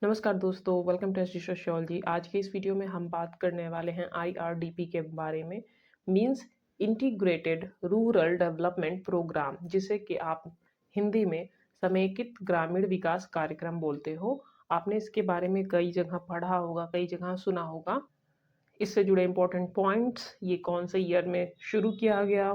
नमस्कार दोस्तों, welcome to SD sociology. आज के इस वीडियो में हम बात करने वाले हैं आईआरडीपी के बारे में। Means integrated rural development programme, जिसे कि आप हिंदी में समेकित ग्रामीण विकास कार्यक्रम बोलते हो। आपने इसके बारे में कई जगह पढ़ा होगा, कई जगह सुना होगा। इससे जुड़े इम्पोर्टेंट पॉइंट्स, ये कौन से ईयर में शुरू किया गया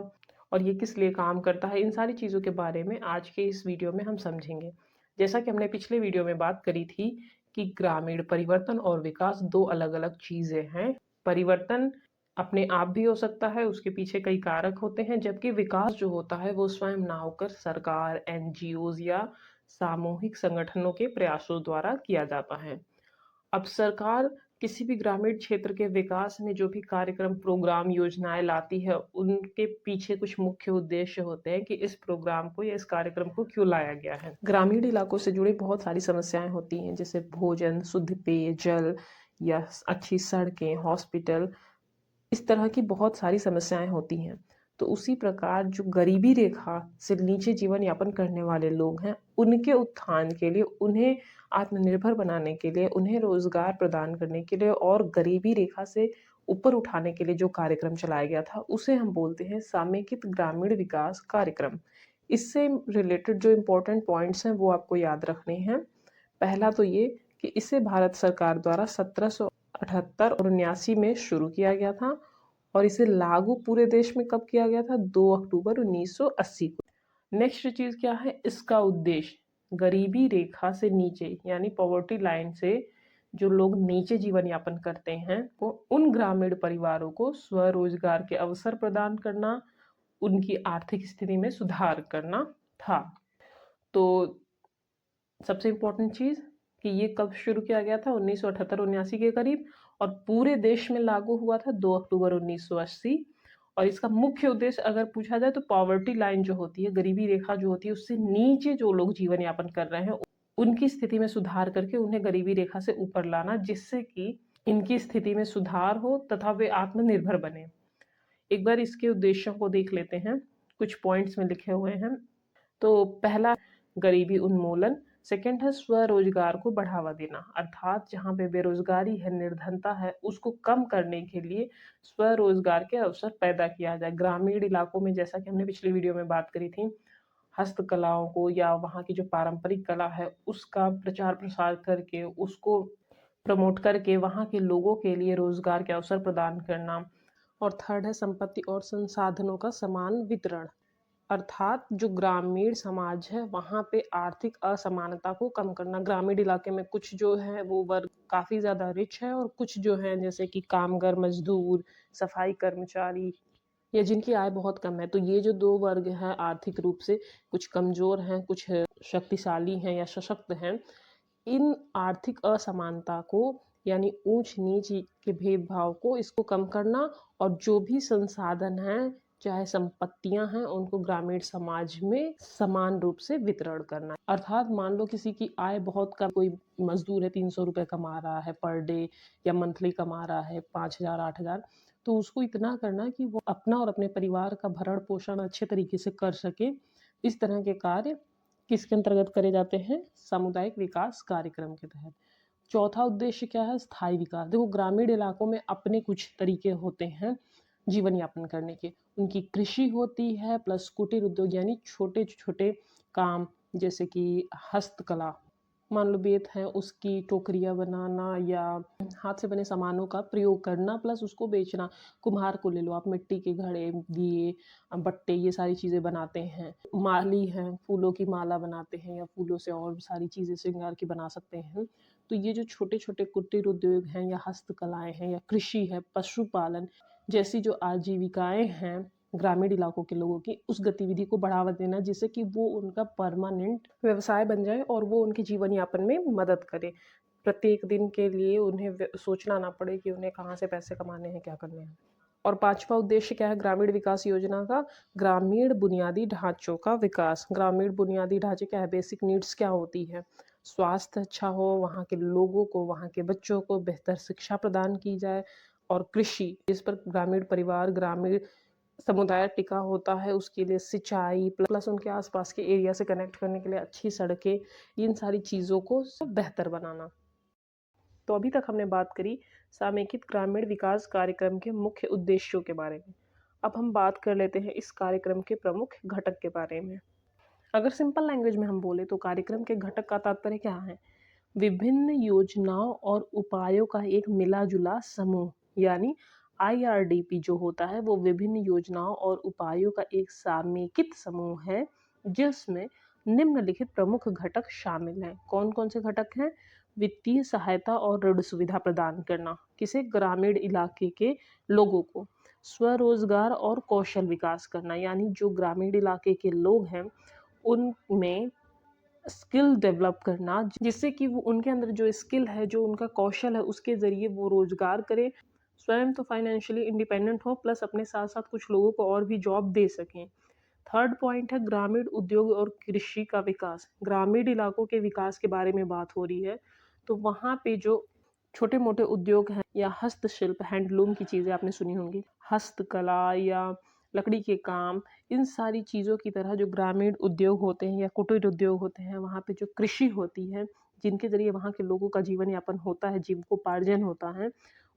और ये किस लिए काम करता है, इन सारी चीज़ों के बारे में आज के इस वीडियो में हम समझेंगे। जैसा कि हमने पिछले वीडियो में बात करी थी कि ग्रामीण परिवर्तन और विकास दो अलग-अलग चीज़ें हैं। परिवर्तन अपने आप भी हो सकता है, उसके पीछे कई कारक होते हैं, जबकि विकास जो होता है वो स्वयं ना होकर सरकार, एनजीओज़ या सामूहिक संगठनों के प्रयासों द्वारा किया जाता है। अब सरकार किसी भी ग्रामीण क्षेत्र के विकास में जो भी कार्यक्रम, प्रोग्राम, योजनाएँ लाती है, उनके पीछे कुछ मुख्य उद्देश्य होते हैं कि इस प्रोग्राम को या इस कार्यक्रम को क्यों लाया गया है। ग्रामीण इलाकों से जुड़ी बहुत सारी समस्याएँ होती हैं, जैसे भोजन, शुद्ध पेयजल या अच्छी सड़कें, हॉस्पिटल, इस तरह की बहुत सारी समस्याएँ होती हैं। तो उसी प्रकार जो गरीबी रेखा से नीचे जीवन यापन करने वाले लोग हैं, उनके उत्थान के लिए, उन्हें आत्मनिर्भर बनाने के लिए, उन्हें रोज़गार प्रदान करने के लिए और गरीबी रेखा से ऊपर उठाने के लिए जो कार्यक्रम चलाया गया था, उसे हम बोलते हैं समेकित ग्रामीण विकास कार्यक्रम। इससे रिलेटेड जो इम्पोर्टेंट पॉइंट्स हैं, वो आपको याद रखने हैं। पहला तो ये कि इसे भारत सरकार द्वारा 1778 और 79 में शुरू किया गया था और इसे लागू पूरे देश में कब किया गया था? 2 अक्टूबर 1980 को। नेक्स्ट चीज़ क्या है? इसका उद्देश्य गरीबी रेखा से नीचे यानी पॉवर्टी लाइन से जो लोग नीचे जीवन यापन करते हैं, वो उन ग्रामीण परिवारों को स्वरोजगार के अवसर प्रदान करना, उनकी आर्थिक स्थिति में सुधार करना था। तो सबसे इम्पोर्टेंट चीज़ कि ये कब शुरू किया गया था? 1978-79 के करीब, और पूरे देश में लागू हुआ था 2 अक्टूबर 1980। और इसका मुख्य उद्देश्य अगर पूछा जाए तो पॉवर्टी लाइन जो होती है, गरीबी रेखा जो होती है, उससे नीचे जो लोग जीवन यापन कर रहे हैं, उनकी स्थिति में सुधार करके उन्हें गरीबी रेखा से ऊपर लाना, जिससे कि इनकी स्थिति में सुधार हो तथा वे आत्मनिर्भर बने। एक बार इसके उद्देश्यों को देख लेते हैं, कुछ पॉइंट्स में लिखे हुए हैं। तो पहला, गरीबी उन्मूलन। सेकंड है स्वरोजगार को बढ़ावा देना, अर्थात जहाँ पे बेरोजगारी है, निर्धनता है, उसको कम करने के लिए स्वरोजगार के अवसर पैदा किया जाए। ग्रामीण इलाकों में, जैसा कि हमने पिछली वीडियो में बात करी थी, हस्तकलाओं को या वहाँ की जो पारंपरिक कला है उसका प्रचार प्रसार करके, उसको प्रमोट करके वहाँ के लोगों के लिए रोजगार के अवसर प्रदान करना। और थर्ड है संपत्ति और संसाधनों का समान वितरण, अर्थात जो ग्रामीण समाज है वहाँ पे आर्थिक असमानता को कम करना। ग्रामीण इलाके में कुछ जो है वो वर्ग काफ़ी ज़्यादा रिच है और कुछ जो है जैसे कि कामगार, मजदूर, सफाई कर्मचारी या जिनकी आय बहुत कम है। तो ये जो दो वर्ग हैं आर्थिक रूप से, कुछ कमज़ोर हैं, कुछ शक्तिशाली हैं या सशक्त हैं, इन आर्थिक असमानता को यानी ऊंच नीच के भेदभाव को, इसको कम करना, और जो भी संसाधन हैं, चाहे संपत्तियां हैं, उनको ग्रामीण समाज में समान रूप से वितरण करना। अर्थात मान लो किसी की आय बहुत कम, कोई मजदूर है 300 रुपये कमा रहा है पर डे या मंथली कमा रहा है 5,000 8,000, तो उसको इतना करना कि वो अपना और अपने परिवार का भरण पोषण अच्छे तरीके से कर सके। इस तरह के कार्य किसके अंतर्गत करे जाते हैं? सामुदायिक विकास कार्यक्रम के तहत। चौथा उद्देश्य क्या है? स्थायी विकास। देखो, ग्रामीण इलाकों में अपने कुछ तरीके होते हैं जीवन यापन करने के। उनकी कृषि होती है, प्लस कुटीर उद्योग यानी छोटे छोटे काम, जैसे कि हस्तकला, मान लो बेत है, उसकी टोकरियाँ बनाना या हाथ से बने सामानों का प्रयोग करना, प्लस उसको बेचना। कुम्हार को ले लो आप, मिट्टी के घड़े, दिए, बट्टे, ये सारी चीज़ें बनाते हैं। माली हैं, फूलों की माला बनाते हैं या फूलों से और सारी चीज़ें श्रृंगार की बना सकते हैं। तो ये जो छोटे छोटे कुटीर उद्योग हैं या हस्तकलाएँ हैं या कृषि है, पशुपालन जैसी जो आजीविकाएँ हैं ग्रामीण इलाकों के लोगों की, उस गतिविधि को बढ़ावा देना, जिससे कि वो उनका परमानेंट व्यवसाय बन जाए और वो उनके जीवन यापन में मदद करे। प्रत्येक दिन के लिए उन्हें सोचना ना पड़े कि उन्हें कहाँ से पैसे कमाने हैं, क्या करने हैं। और पांचवा उद्देश्य क्या है ग्रामीण विकास योजना का? ग्रामीण बुनियादी ढांचों का विकास। ग्रामीण बुनियादी ढांचे क्या है? बेसिक नीड्स क्या होती है? स्वास्थ्य अच्छा हो, वहाँ के लोगों को, वहाँ के बच्चों को बेहतर शिक्षा प्रदान की जाए, और कृषि, जिस पर ग्रामीण परिवार, ग्रामीण समुदाय टिका होता है, उसके लिए सिंचाई, प्लस उनके आसपास के एरिया से कनेक्ट करने के लिए अच्छी सड़कें, इन सारी चीज़ों को सब बेहतर बनाना। तो अभी तक हमने बात करी समेकित ग्रामीण विकास कार्यक्रम के मुख्य उद्देश्यों के बारे में। अब हम बात कर लेते हैं इस कार्यक्रम के प्रमुख घटक के बारे में। अगर सिंपल लैंग्वेज में हम बोले तो कार्यक्रम के घटक का तात्पर्य क्या है? विभिन्न योजनाओं और उपायों का एक मिला-जुला समूह, यानी आईआरडीपी जो होता है वो विभिन्न योजनाओं और उपायों का एक समेकित समूह है, जिसमें निम्नलिखित प्रमुख घटक शामिल हैं। कौन-कौन से घटक हैं? वित्तीय सहायता और ऋण सुविधा प्रदान करना, किसे? ग्रामीण इलाके के लोगों को। स्वरोजगार और कौशल विकास करना, यानी जो ग्रामीण इलाके के लोग हैं उनमें स्किल डेवलप करना, जिससे कि वो उनके अंदर जो स्किल है, जो उनका कौशल है, उसके ज़रिए वो रोज़गार करें, स्वयं तो फाइनेंशियली इंडिपेंडेंट हो, प्लस अपने साथ-साथ कुछ लोगों को और भी जॉब दे सकें। थर्ड पॉइंट है ग्रामीण उद्योग और कृषि का विकास। ग्रामीण इलाकों के विकास के बारे में बात हो रही है, तो वहाँ पे जो छोटे-मोटे उद्योग हैं या हस्तशिल्प, हैंडलूम की चीज़ें आपने सुनी होंगी, हस्तकला या लकड़ी के काम, इन सारी चीज़ों की तरह जो ग्रामीण उद्योग होते हैं या कुटीर उद्योग होते हैं, वहाँ पे जो कृषि होती है, जिनके ज़रिए वहाँ के लोगों का जीवन यापन होता है, जीविकोपार्जन होता है,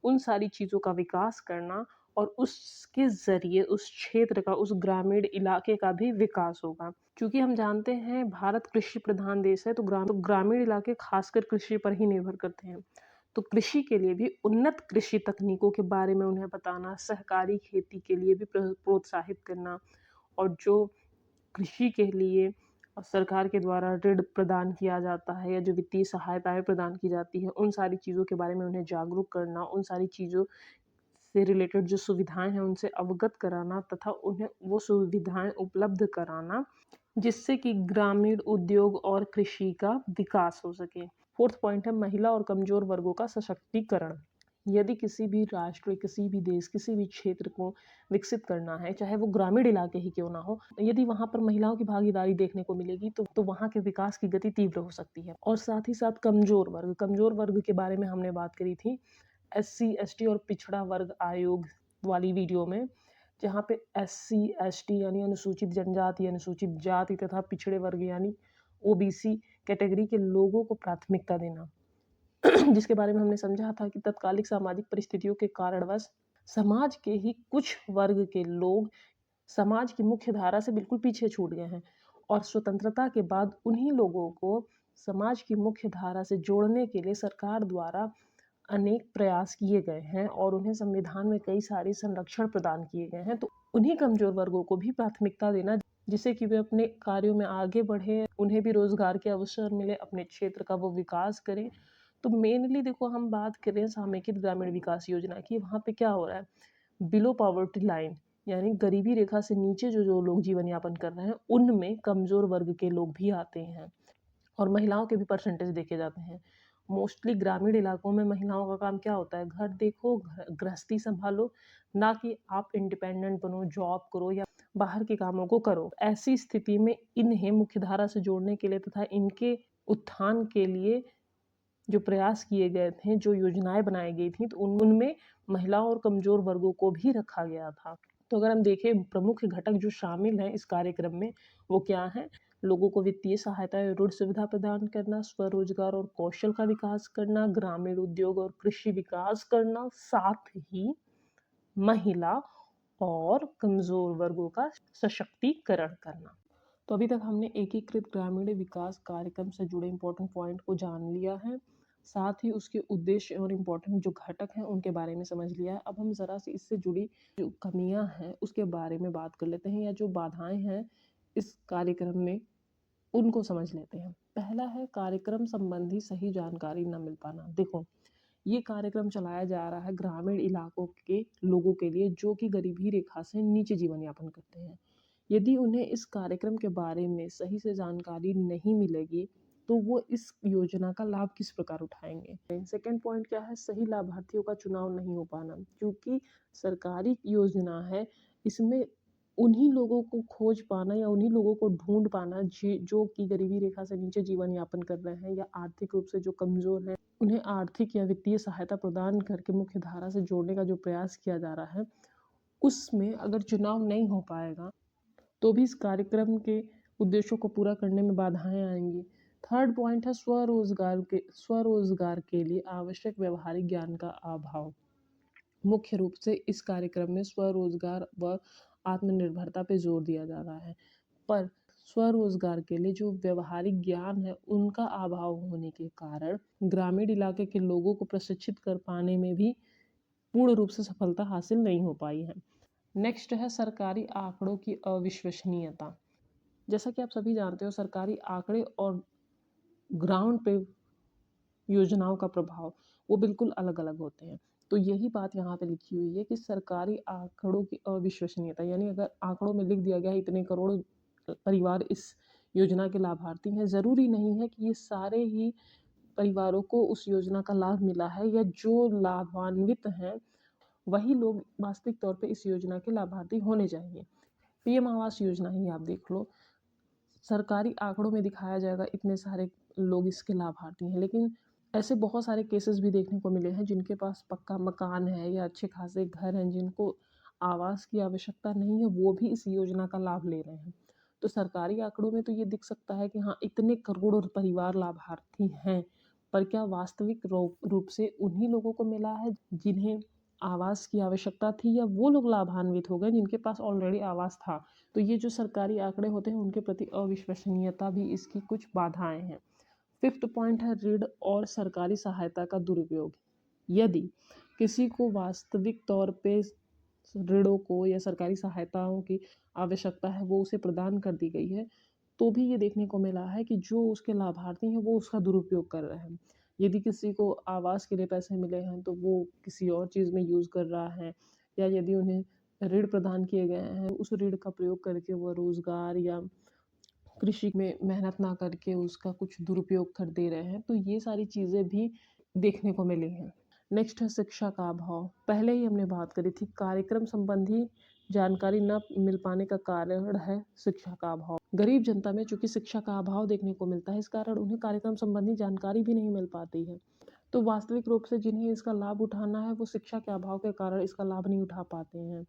उन सारी चीज़ों का विकास करना और उसके ज़रिए उस क्षेत्र का, उस ग्रामीण इलाके का भी विकास होगा। क्योंकि हम जानते हैं भारत कृषि प्रधान देश है, तो ग्रामीण इलाके खासकर कृषि पर ही निर्भर करते हैं। तो कृषि के लिए भी उन्नत कृषि तकनीकों के बारे में उन्हें बताना, सहकारी खेती के लिए भी प्रोत्साहित करना और जो कृषि के लिए सरकार के द्वारा ऋण प्रदान किया जाता है या जो वित्तीय सहायताएँ प्रदान की जाती हैं, उन सारी चीज़ों के बारे में उन्हें जागरूक करना, उन सारी चीज़ों से रिलेटेड जो सुविधाएँ हैं, उनसे अवगत कराना तथा उन्हें वो सुविधाएँ उपलब्ध कराना, जिससे कि ग्रामीण उद्योग और कृषि का विकास हो सके। फोर्थ पॉइंट है महिला और कमज़ोर वर्गों का सशक्तिकरण। यदि किसी भी राष्ट्र, किसी भी देश, किसी भी क्षेत्र को विकसित करना है, चाहे वो ग्रामीण इलाके ही क्यों ना हो, यदि वहाँ पर महिलाओं की भागीदारी देखने को मिलेगी तो वहाँ के विकास की गति तीव्र हो सकती है। और साथ ही साथ कमज़ोर वर्ग के बारे में हमने बात करी थी एससी, एसटी और पिछड़ा वर्ग आयोग वाली वीडियो में, जहाँ पे एससी, एसटी यानी अनुसूचित जनजाति, अनुसूचित जाति तथा पिछड़े वर्ग यानी ओबीसी कैटेगरी के लोगों को प्राथमिकता देना, जिसके बारे में हमने समझा था कि तत्कालिक सामाजिक परिस्थितियों के कारणवश समाज के ही कुछ वर्ग के लोग समाज की मुख्य धारा से बिल्कुल पीछे छूट गए हैं और स्वतंत्रता के बाद उन्हीं लोगों को समाज की मुख्य धारा से जोड़ने के लिए सरकार द्वारा अनेक प्रयास किए गए हैं और उन्हें संविधान में कई सारे संरक्षण प्रदान किए गए हैं। तो उन्हीं कमजोर वर्गों को भी प्राथमिकता देना, जिससे कि वे अपने कार्यों में आगे बढ़े, उन्हें भी रोजगार के अवसर मिले, अपने क्षेत्र का वो विकास करें। तो मेनली देखो हम बात कर रहे हैं समेकित ग्रामीण विकास योजना की। वहाँ पे क्या हो रहा है, बिलो पॉवर्टी लाइन यानी गरीबी रेखा से नीचे जो लोग जीवन यापन कर रहे हैं, उनमें कमजोर वर्ग के लोग भी आते हैं और महिलाओं के भी परसेंटेज देखे जाते हैं। मोस्टली ग्रामीण इलाकों में महिलाओं का काम क्या होता है, घर देखो, गृहस्थी संभालो, ना कि आप इंडिपेंडेंट बनो, जॉब करो या बाहर के कामों को करो। ऐसी स्थिति में इन्हें मुख्यधारा से जोड़ने के लिए तथा इनके उत्थान के लिए जो प्रयास किए गए थे, जो योजनाएं बनाई गई थी, तो उनमें महिलाओं और कमजोर वर्गों को भी रखा गया था। तो अगर हम देखें प्रमुख घटक जो शामिल हैं इस कार्यक्रम में, वो क्या हैं? लोगों को वित्तीय सहायता या ऋण सुविधा प्रदान करना, स्वरोजगार और कौशल का विकास करना, ग्रामीण उद्योग और कृषि विकास करना, साथ ही महिला और कमजोर वर्गों का सशक्तिकरण करना। तो अभी तक हमने एकीकृत ग्रामीण विकास कार्यक्रम से जुड़े इम्पोर्टेंट पॉइंट को जान लिया है, साथ ही उसके उद्देश्य और इम्पोर्टेंट जो घटक हैं उनके बारे में समझ लिया है। अब हम ज़रा सी इससे जुड़ी जो कमियां हैं उसके बारे में बात कर लेते हैं, या जो बाधाएं हैं इस कार्यक्रम में उनको समझ लेते हैं। पहला है कार्यक्रम संबंधी सही जानकारी न मिल पाना। देखो, ये कार्यक्रम चलाया जा रहा है ग्रामीण इलाकों के लोगों के लिए जो कि गरीबी रेखा से नीचे जीवन यापन करते हैं। यदि उन्हें इस कार्यक्रम के बारे में सही से जानकारी नहीं मिलेगी तो वो इस योजना का लाभ किस प्रकार उठाएंगे। सेकंड पॉइंट क्या है, सही लाभार्थियों का चुनाव नहीं हो पाना। क्योंकि सरकारी योजना है, इसमें उन्हीं लोगों को खोज पाना या उन्हीं लोगों को ढूंढ पाना जो कि गरीबी रेखा से नीचे जीवन यापन कर रहे हैं या आर्थिक रूप से जो कमजोर हैं, उन्हें आर्थिक या वित्तीय सहायता प्रदान करके मुख्य धारा से जोड़ने का जो प्रयास किया जा रहा है, उसमें अगर चुनाव नहीं हो पाएगा तो भी इस कार्यक्रम के उद्देश्यों को पूरा करने में बाधाएं आएंगी। थर्ड पॉइंट है स्वरोजगार के लिए आवश्यक व्यवहारिक ज्ञान का अभाव। मुख्य रूप से इस कार्यक्रम में स्वरोजगार व आत्मनिर्भरता पे जोर दिया जा रहा है, पर स्वरोजगार के लिए जो व्यवहारिक ज्ञान है उनका अभाव होने के कारण ग्रामीण इलाके के लोगों को प्रशिक्षित कर पाने में भी पूर्ण रूप से सफलता हासिल नहीं हो पाई है। नेक्स्ट है सरकारी आंकड़ों की अविश्वसनीयता। जैसा कि आप सभी जानते हो, सरकारी आंकड़े और ग्राउंड पे योजनाओं का प्रभाव वो बिल्कुल अलग अलग होते हैं। तो यही बात यहाँ पे लिखी हुई है कि सरकारी आंकड़ों की अविश्वसनीयता, यानी अगर आंकड़ों में लिख दिया गया है इतने करोड़ परिवार इस योजना के लाभार्थी हैं, ज़रूरी नहीं है कि ये सारे ही परिवारों को उस योजना का लाभ मिला है, या जो लाभान्वित हैं वही लोग वास्तविक तौर पे इस योजना के लाभार्थी होने चाहिए। पीएम आवास योजना ही आप देख लो, सरकारी आंकड़ों में दिखाया जाएगा इतने सारे लोग इसके लाभार्थी हैं, लेकिन ऐसे बहुत सारे केसेस भी देखने को मिले हैं जिनके पास पक्का मकान है या अच्छे खासे घर हैं, जिनको आवास की आवश्यकता नहीं है, वो भी इस योजना का लाभ ले रहे हैं। तो सरकारी आंकड़ों में तो ये दिख सकता है कि हाँ इतने करोड़ परिवार लाभार्थी हैं, पर क्या वास्तविक रूप से उन्हीं लोगों को मिला है जिन्हें आवास की आवश्यकता थी, या वो लोग लाभान्वित हो गए जिनके पास ऑलरेडी आवास था? तो ये जो सरकारी आंकड़े होते हैं उनके प्रति अविश्वसनीयता भी इसकी कुछ बाधाएं हैं। फिफ्थ पॉइंट है ऋण और सरकारी सहायता का दुरुपयोग। यदि किसी को वास्तविक तौर पे ऋणों को या सरकारी सहायताओं की आवश्यकता है, वो उसे प्रदान कर दी गई है, तो भी ये देखने को मिला है कि जो उसके लाभार्थी हैं वो उसका दुरुपयोग कर रहे हैं। यदि किसी को आवास के लिए पैसे मिले हैं तो वो किसी और चीज़ में यूज़ कर रहा है, या यदि उन्हें ऋण प्रदान किए गए हैं उस ऋण का प्रयोग करके वह रोज़गार या कृषि में मेहनत ना करके उसका कुछ दुरुपयोग कर दे रहे हैं। तो ये सारी चीज़ें भी देखने को मिली हैं। नेक्स्ट है शिक्षा का अभाव। पहले ही हमने बात करी थी, कार्यक्रम संबंधी जानकारी न मिल पाने का कारण है शिक्षा का अभाव। गरीब जनता में चूंकि शिक्षा का अभाव देखने को मिलता है, इस कारण उन्हें कार्यक्रम संबंधी जानकारी भी नहीं मिल पाती है। तो वास्तविक रूप से जिन्हें इसका लाभ उठाना है वो शिक्षा के अभाव के कारण इसका लाभ नहीं उठा पाते हैं।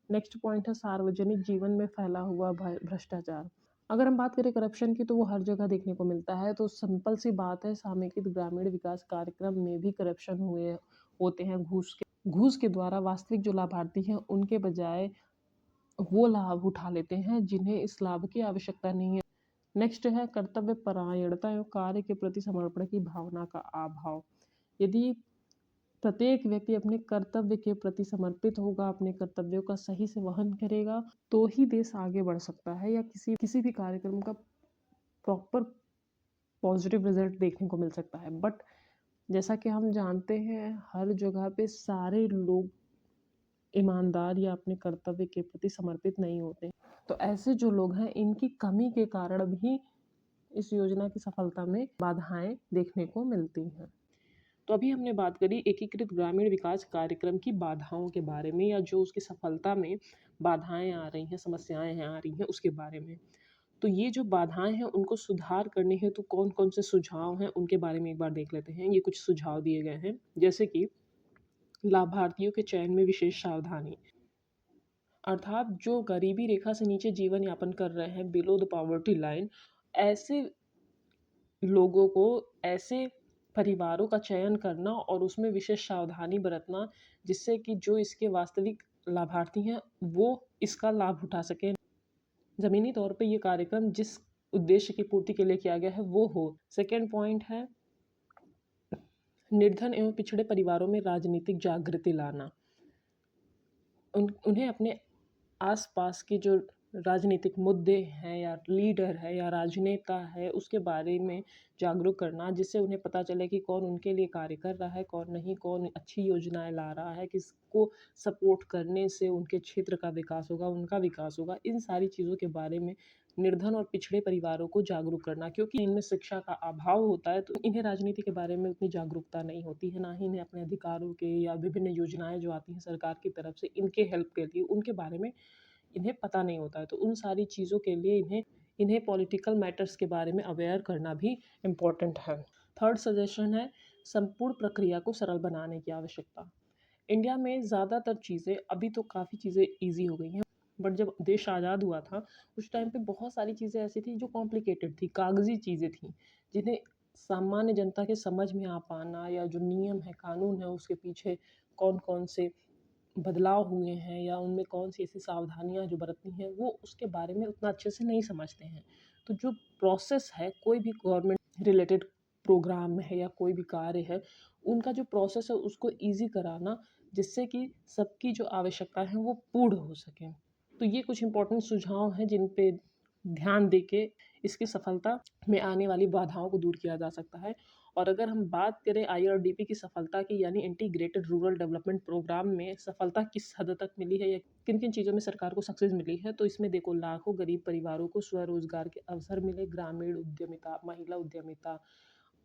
नेक्स्ट पॉइंट है सार्वजनिक जीवन में फैला हुआ भ्रष्टाचार। अगर हम बात करें करप्शन की, तो वो हर जगह देखने को मिलता है। तो सिंपल सी बात है, समेकित ग्रामीण विकास कार्यक्रम में भी करप्शन हुए होते हैं। घूस के द्वारा वास्तविक जो लाभार्थी हैं उनके बजाय वो लाभ उठा लेते हैं जिन्हें इस लाभ की आवश्यकता नहीं है। नेक्स्ट है कर्तव्य परायणता एवं कार्य के प्रति समर्पण की भावना का अभाव। यदि प्रत्येक व्यक्ति अपने कर्तव्य के प्रति समर्पित होगा, अपने कर्तव्यों का सही से वहन करेगा, तो ही देश आगे बढ़ सकता है, या किसी भी कार्यक्रम का प्रॉपर पॉजिटिव रिजल्ट देखने को मिल सकता है। बट जैसा कि हम जानते हैं, हर जगह पे सारे लोग ईमानदार या अपने कर्तव्य के प्रति समर्पित नहीं होते। तो ऐसे जो लोग हैं, इनकी कमी के कारण भी इस योजना की सफलता में बाधाएं देखने को मिलती हैं। तो अभी हमने बात करी एकीकृत ग्रामीण विकास कार्यक्रम की बाधाओं के बारे में, या जो उसकी सफलता में बाधाएं आ रही हैं, समस्याएं आ रही हैं, उसके बारे में। तो ये जो बाधाएं हैं उनको सुधार करने हेतु तो कौन कौन से सुझाव हैं उनके बारे में एक बार देख लेते हैं। ये कुछ सुझाव दिए गए हैं, जैसे कि लाभार्थियों के चयन में विशेष सावधानी, अर्थात जो गरीबी रेखा से नीचे जीवन यापन कर रहे हैं, बिलो द पॉवर्टी लाइन, ऐसे लोगों को, ऐसे परिवारों का चयन करना और उसमें विशेष सावधानी बरतना, जिससे कि जो इसके वास्तविक लाभार्थी हैं वो इसका लाभ उठा सकें। ज़मीनी तौर पे ये कार्यक्रम जिस उद्देश्य की पूर्ति के लिए किया गया है वो हो। सेकेंड पॉइंट है निर्धन एवं पिछड़े परिवारों में राजनीतिक जागृति लाना। उन्हें अपने आसपास के जो राजनीतिक मुद्दे हैं, या लीडर है, या राजनेता है, उसके बारे में जागरूक करना, जिससे उन्हें पता चले कि कौन उनके लिए कार्य कर रहा है, कौन नहीं, कौन अच्छी योजनाएं ला रहा है, किसको सपोर्ट करने से उनके क्षेत्र का विकास होगा, उनका विकास होगा। इन सारी चीज़ों के बारे में निर्धन और पिछड़े परिवारों को जागरूक करना, क्योंकि इनमें शिक्षा का अभाव होता है, तो इन्हें राजनीति के बारे में उतनी जागरूकता नहीं होती है, ना ही इन्हें अपने अधिकारों के या विभिन्न योजनाएं जो आती हैं सरकार की तरफ से इनके हेल्प के लिए, उनके बारे में इन्हें पता नहीं होता है। तो उन सारी चीज़ों के लिए इन्हें पॉलिटिकल मैटर्स के बारे में अवेयर करना भी इम्पोर्टेंट है। थर्ड सजेशन है संपूर्ण प्रक्रिया को सरल बनाने की आवश्यकता। इंडिया में ज़्यादातर चीज़ें, अभी तो काफ़ी चीज़ें ईजी हो गई हैं, बट जब देश आज़ाद हुआ था उस टाइम पे बहुत सारी चीज़ें ऐसी थी जो कॉम्प्लिकेटेड थी, कागज़ी चीज़ें थीं, जिन्हें सामान्य जनता के समझ में आ पाना या जो नियम है, कानून है, उसके पीछे कौन-कौन से बदलाव हुए हैं या उनमें कौन-सी ऐसी सावधानियाँ जो बरतनी हैं, वो उसके बारे में उतना अच्छे से नहीं समझते हैं। तो जो प्रोसेस है, कोई भी गवर्नमेंट रिलेटेड प्रोग्राम है या कोई भी कार्य है, उनका जो प्रोसेस है उसको ईज़ी कराना, जिससे कि सबकी जो आवश्यकता है वो पूर्ण हो सके। तो ये कुछ इम्पोर्टेंट सुझाव हैं जिन पे ध्यान देके इसकी सफलता में आने वाली बाधाओं को दूर किया जा सकता है। और अगर हम बात करें आईआरडीपी की सफलता की, यानी इंटीग्रेटेड रूरल डेवलपमेंट प्रोग्राम में सफलता किस हद तक मिली है या किन-किन चीज़ों में सरकार को सक्सेस मिली है, तो इसमें देखो लाखों गरीब परिवारों को स्वरोजगार के अवसर मिले, ग्रामीण उद्यमिता, महिला उद्यमिता,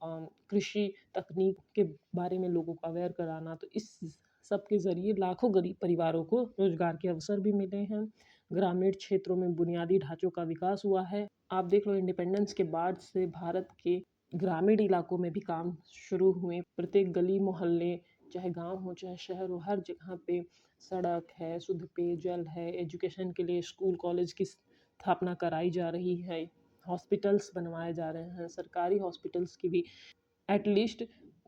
कृषि तकनीक के बारे में लोगों को अवेयर कराना, तो इस सब के ज़रिए लाखों गरीब परिवारों को रोज़गार के अवसर भी मिले हैं। ग्रामीण क्षेत्रों में बुनियादी ढाँचों का विकास हुआ है। आप देख लो इंडिपेंडेंस के बाद से भारत के ग्रामीण इलाकों में भी काम शुरू हुए। प्रत्येक गली मोहल्ले, चाहे गाँव हो चाहे शहर हो, हर जगह पे सड़क है, शुद्ध पेयजल है, एजुकेशन के लिए स्कूल कॉलेज की स्थापना कराई जा रही है, हॉस्पिटल्स बनवाए जा रहे हैं, सरकारी हॉस्पिटल्स की भी एटलीस्ट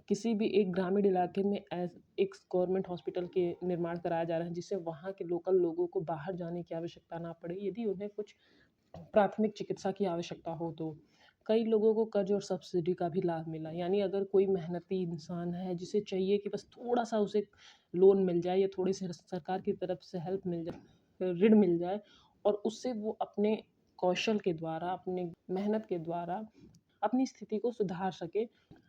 किसी भी एक ग्रामीण इलाके में एक गवर्नमेंट हॉस्पिटल के निर्माण कराया जा रहा है, जिससे वहाँ के लोकल लोगों को बाहर जाने की आवश्यकता ना पड़े यदि उन्हें कुछ प्राथमिक चिकित्सा की आवश्यकता हो तो। कई लोगों को कर्ज और सब्सिडी का भी लाभ मिला, यानी अगर कोई मेहनती इंसान है जिसे चाहिए कि बस थोड़ा-सा उसे लोन मिल जाए या थोड़ी सी सरकार की तरफ से हेल्प मिल जाए, ऋण मिल जाए और उससे वो अपने कौशल के द्वारा, अपने मेहनत के द्वारा अपनी स्थिति को सुधार सके।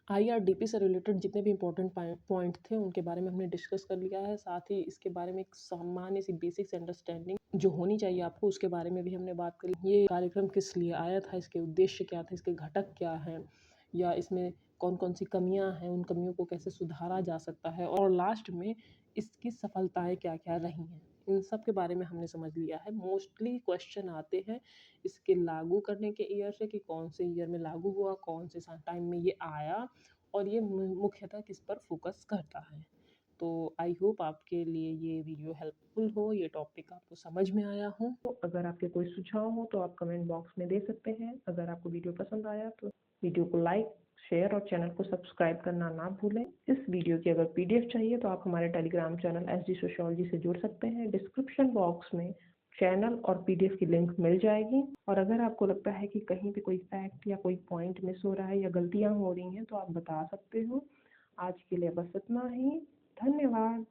आईआरडीपी से रिलेटेड जितने भी इम्पोर्टेंट पॉइंट थे उनके बारे में हमने डिस्कस कर लिया है। साथ ही इसके बारे में एक सामान्य सी बेसिक्स अंडरस्टैंडिंग जो होनी चाहिए आपको, उसके बारे में भी हमने बात करी। ये कार्यक्रम किस लिए आया था, इसके उद्देश्य क्या थे, इसके घटक क्या हैं या इसमें कौन-कौन सी कमियाँ हैं, उन कमियों को कैसे सुधारा जा सकता है और लास्ट में इसकी सफलताएँ क्या-क्या रही हैं। इन सब के बारे में हमने समझ लिया है। मोस्टली क्वेश्चन आते हैं इसके लागू करने के ईयर से कि कौन से ईयर में लागू हुआ, कौन से टाइम में ये आया और ये मुख्यतः किस पर फोकस करता है। तो आई होप आपके लिए ये वीडियो हेल्पफुल हो, ये टॉपिक आपको समझ में आया हो। तो अगर आपके कोई सुझाव हो तो आप कमेंट बॉक्स में दे सकते हैं। अगर आपको वीडियो पसंद आया तो वीडियो को लाइक, शेयर और चैनल को सब्सक्राइब करना ना भूलें। इस वीडियो की अगर पीडीएफ चाहिए तो आप हमारे टेलीग्राम चैनल एसडी सोशियोलॉजी से जुड़ सकते हैं। डिस्क्रिप्शन बॉक्स में चैनल और पीडीएफ की लिंक मिल जाएगी। और अगर आपको लगता है कि कहीं पे कोई फैक्ट या कोई पॉइंट मिस हो रहा है या गलतियां हो रही हैं तो आप बता सकते हो। आज के लिए बस इतना ही। धन्यवाद।